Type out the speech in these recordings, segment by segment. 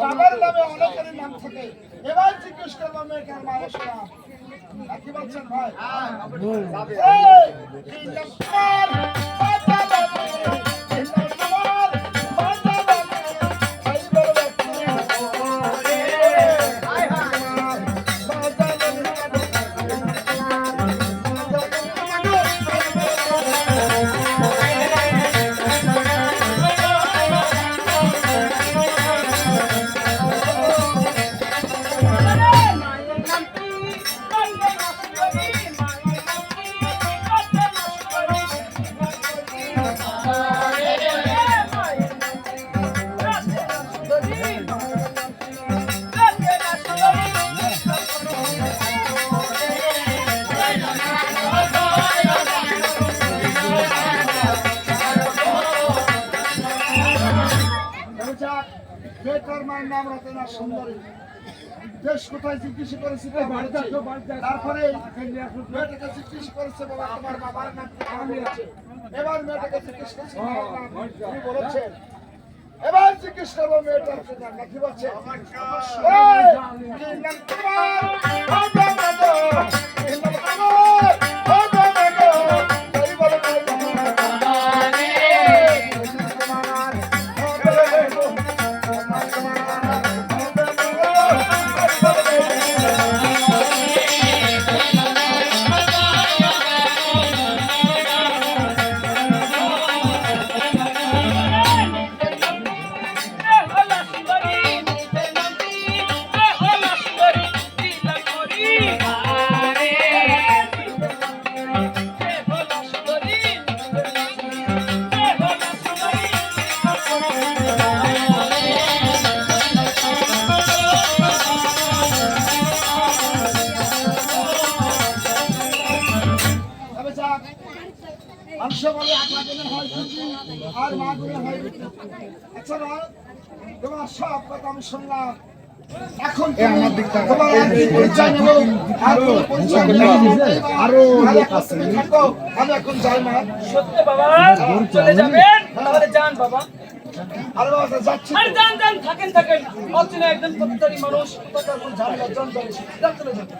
বাবার নামে অনেকের নাম থাকে। এবার জিজ্ঞেস করবো মেয়েটার মায়ের নাম কি বলছেন ভাই? বেটার মায়ের নাম রচনা সুন্দরী। দেশ কোথায় জিজ্ঞেস করেছি, তারপরে মেয়েটাকে জিজ্ঞেস করেছে বাবা তোমার বাবার নাম কি আছে। এবার মেয়েটাকে জিজ্ঞেস করছে তিনি বলেছেন। এবার জিজ্ঞেস করবো মেয়েটার নাম কি বলছে। আর মা গুলো হয়। আচ্ছা না তোমার সব কথা আমি শুনলাম। এখন তোমার পরিচয় নেব আরো আমি এখন যাই মা। সত্যি বাবা চলে যাবেন? তাহলে যান বাবা। আরে বাবা যাচ্ছি। আরে যান যান, থাকেন থাকেন। অচেনা একজন প্রত্যেকটি মানুষ চলে যাবে।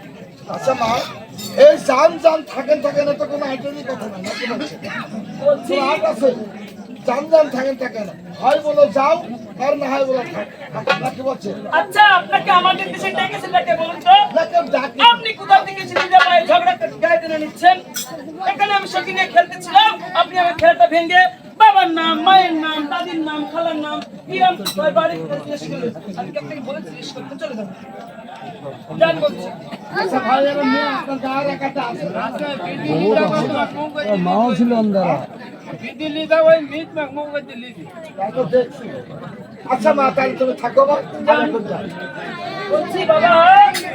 আচ্ছা মা এই জান জান থাকেন থাকেন তো কোনো আইটেমই কথা না নাকি বলছে? বলছি আছে জান জান থাকেন থাকেন, হয় বলো যাও আর না হয় বলো থাক নাকি বলছে? আচ্ছা আপনাকে আমাদের দেশে ডেকেছেন নাকি বলুন তো? আপনি কোথা থেকে নিজের ভাই ঝগড়া গায়ে টেনে নিচ্ছেন? এখানে আমি সখী নিয়ে খেলতেছিলাম, আপনি আমার খেলাটা ভেঙে বাবার নাম, মায়ের নাম, দাদির নাম, খালার নাম, কিরাম বাড়ি জিজ্ঞেস করলেন। আমি কি আপনাকে বলেছি জিজ্ঞেস করতে? চলে যাবেন। জান বলছি। আচ্ছা ভাই এর মেয়ে আপনার গায়ের একাটা আছে। মাও ছিল অন্ধারা। আচ্ছা মা তাহলে তুমি থাকো মা। বলছি বাবা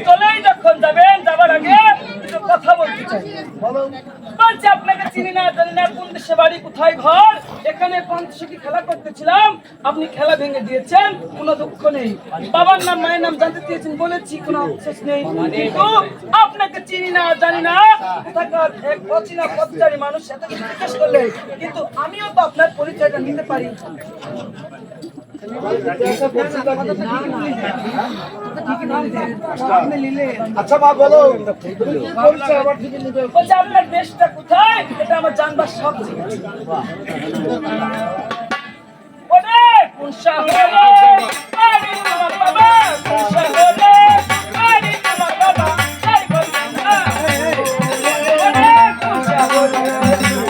চলেই যখন যাবেন, যাবার আগে একটু কথা বলতে চাই। বলো। বলছি আপনাকে চিনি না জানি না, কোন দেশে বাড়ি কোথায় ঘর। এখানে পঞ্চশটি খেলা করতেছিলাম, আপনি খেলা ভেঙে দিয়েছেন, কোনো দুঃখ নেই। বাবার নাম মায়ের নাম জানতে চেয়েছেন, বলেছি কোনো আফসোস নেই। কিন্তু আপনাকে চিনি না জানি না, কোথাকার এক অচেনা পথচারী মানুষ এত কিছু জিজ্ঞেস করলে কিন্তু আমিও তো আপনার পরিচয়টা নিতে পারি। আচ্ছা মা বলো আবার ঠিক নিবে। বলছে আপনার দেশটা কোথায়, এটা আমার জানবার সব ঠিক আছে। ওরে কোন শহরে আরে তোমার বাবা, কোন শহরে আরে তোমার বাবা, তাই বলছেন না। ওরে কোন শহরে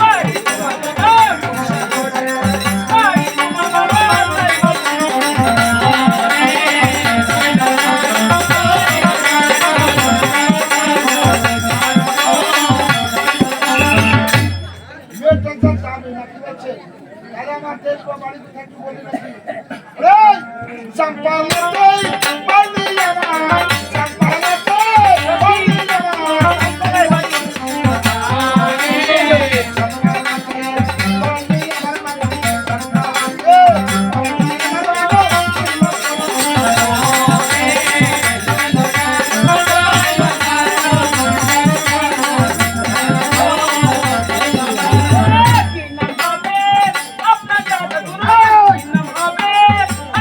আরে তোমার বাবা, কোন শহরে আরে তোমার বাবা, তাই বলছেন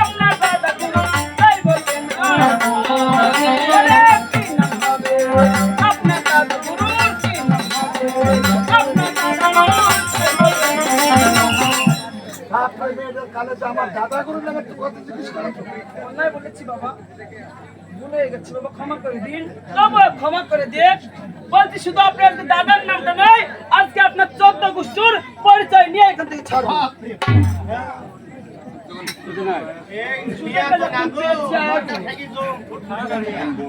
আপনার দাদা যে আমার দাদা গুরুর নামে তুই কথা জিজ্ঞেস করো? অন্যায় বলেছি বাবা, ভুল হয়ে গেছে বাবা, ক্ষমা করে দিন বাবা, ক্ষমা করে দিন। বলছি শুধু আপনার দাদার নামটা নয়, আজকে আপনার 14 গোষ্ঠীর পরিচয় নিয়ে এখান থেকে ছাড়ুন।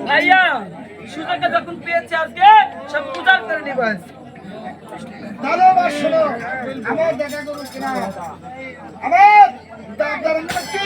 ভাইয়া সুজাকে যখন পেয়েছে আজকে সব উজাড় করে নিব। তাহলে আমার শোনো, আমার দেখা করুন কিনা আমার দাদার নাম কি?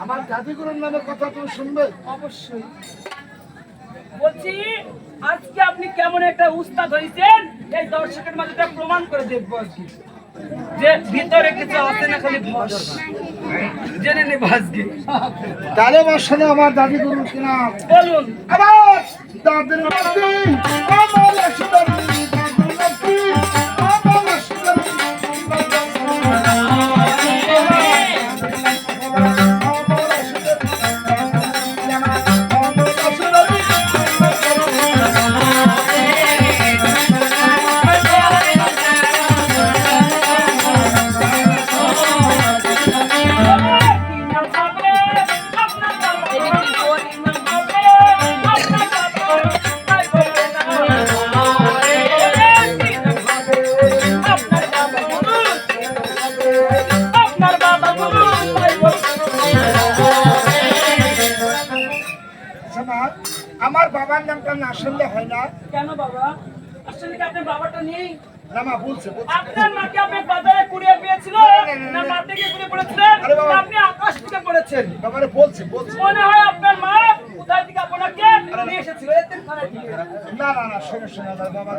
আমার জাদুগুরুর নামে কথা তুমি শুনবে? অবশ্যই। বলছি আজকে আপনি কেমন একটা উস্তাদ হয়েছেন এই দর্শকের মাঝে তা প্রমাণ করে দেখবো আজকে, যে ভিতরে কিছু আছে না খালি ভস। জেনে নেব আজকে। তাহলে আমার শোনো, আমার জাদুগুরুর কিনা বলুন। আমার দাদের নাম কি? আমার সুন্দরী দাদের নাম কি? আমার সুন্দরী আমার বাবার নামটা না শুনলে হয় না? কেন বাবা? আসলে কি আপনার বাবাটা নেই? না মা, বলছে আপনার মাকে আপনি বাজারে কুড়িয়ে পেয়েছিল না মাঠে গিয়ে কুড়িয়ে পড়েছিলেন না আপনি আকাশ থেকে পড়েছেন? বাবারে বলছে মনে হয় আপনার মা কোথায় থেকে আপনাকে নিয়ে এসেছিল এতিমখানা থেকে। না না না, শোনো শোনো আমার বাবা,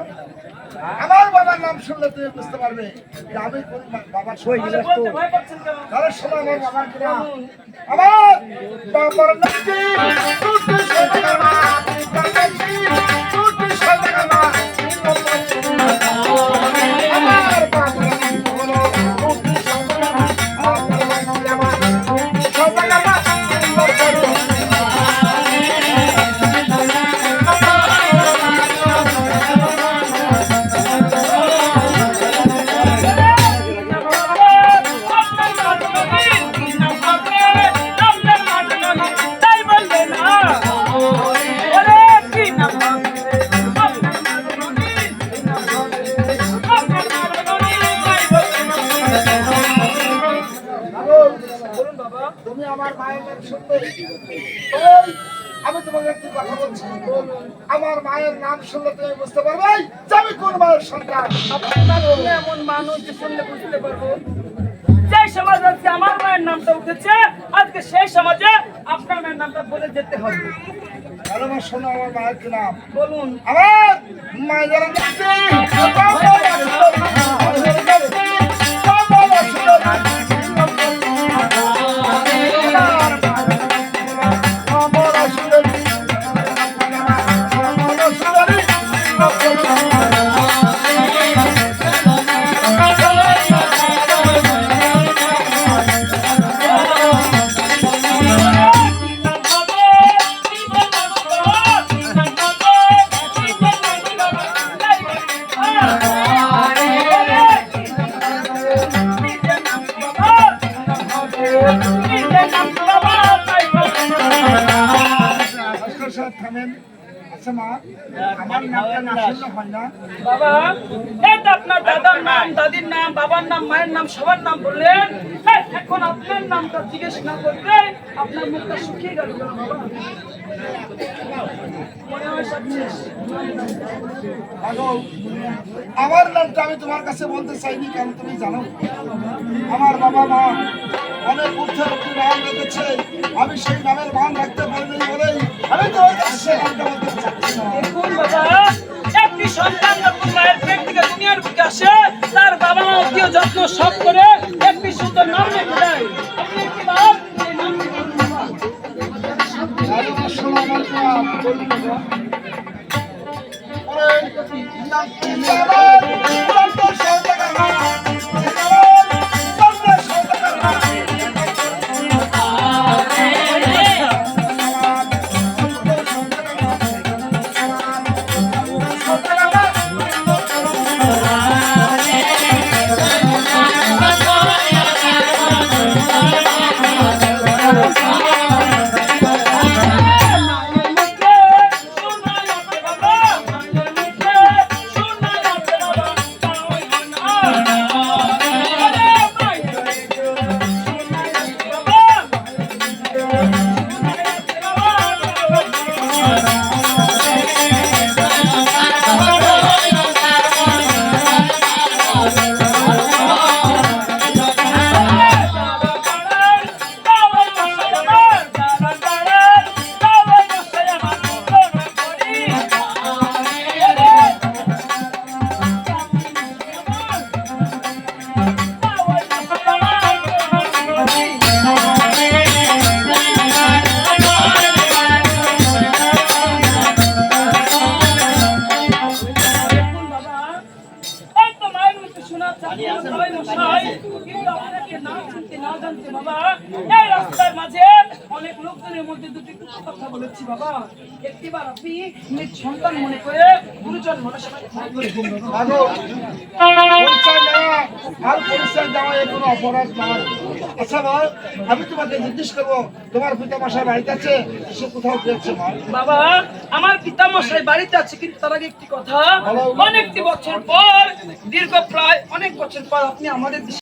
আমার বাবার নাম শুনলে তুমি বুঝতে পারবে যে আমি কোন বাবার সই তাহলে বলতে ভয় পাচ্ছেন কেন? তাহলে শোনো আমার বাবার কিনা আমার বাবার নাম কি? টুটু সদাগরমা, কাকাজি টুটু সদাগরমা। আমার বাবার নাম হলো টুটু সদাগরমা, সদাগরমা। বলুন বাবা। তুমি আমার মায়ের নাম শুনবে? ওই, আমি তোমাকে একটি কথা বলছি, আমার মায়ের নাম শুনলে তুমি বুঝতে পারবে যে আমি কোন মায়ের সন্তান। আপনার মনে এমন মানুষ যে শুনলে বুঝতে পারবো, যে সমাজ আজকে আমার মায়ের নামটা উঠেছে, আজকে সেই সমাজে আপনার মায়ের নামটা বলে যেতে হবে। ভালোবাসা শোনো, আমার মায়ের কি নাম? বলুন। আমার মায়ের নাম কি? থামেন। আচ্ছা মা, আমার নামটা না শুনলে হয় না? বাবা, এই তো আপনার দাদার নাম, দাদির নাম, বাবার নাম, মায়ের নাম, সবার নাম বললেন। এখন আপনার নামটা জিজ্ঞেস না করতে আপনার মুখটা শুকিয়ে গেল কেন বাবা? মনে হয় সব শেষ। আমার নামটা আমি তোমার কাছে বলতে চাইনি, কারণ তুমি জানো আমার বাবা মা অনেক ঊর্ধ্বের একটি নাম রেখেছে, আমি সেই নামের মান রাখতে পারিনি বলেই আমি তো সে নামটা বলতে চাচ্ছি না। দেখুন বাবা, একটি সন্তান যখন মায়ের পেট থেকে দুনিয়ার বুকে আসে, তার বাবা মা অতি যত্ন সব করে একটি সুন্দর নাম রেখে দেয়। আপনি একটি বার এই নামটি বলুন বাবা। শোনো আমার নাম, বলুন বাবা। ওরে, নামটি আমার সন্তোষ সওদাগর নাম। সন্তোষ সওদাগর নাম। অনেক লোকজনের মধ্যে দুটি কথা বলেছি বাবা, একটিবার আপনি নিজ সন্তান মনে করে গুরুজন মনে আগো, পরিচয় নেওয়া আর পরিচয় দেওয়া এর কোনো অপরাধ নয়। আচ্ছা মা, আমি তোমাকে জিজ্ঞেস করবো, তোমার পিতামশাই বাড়িতে আছে? সে কোথাও গিয়েছে মা? বাবা, আমার পিতামশাই বাড়িতে আছে, কিন্তু তার আগে একটি কথা, অনেকটি বছর পর, দীর্ঘ প্রায় অনেক বছর পর আপনি আমাদের দেশে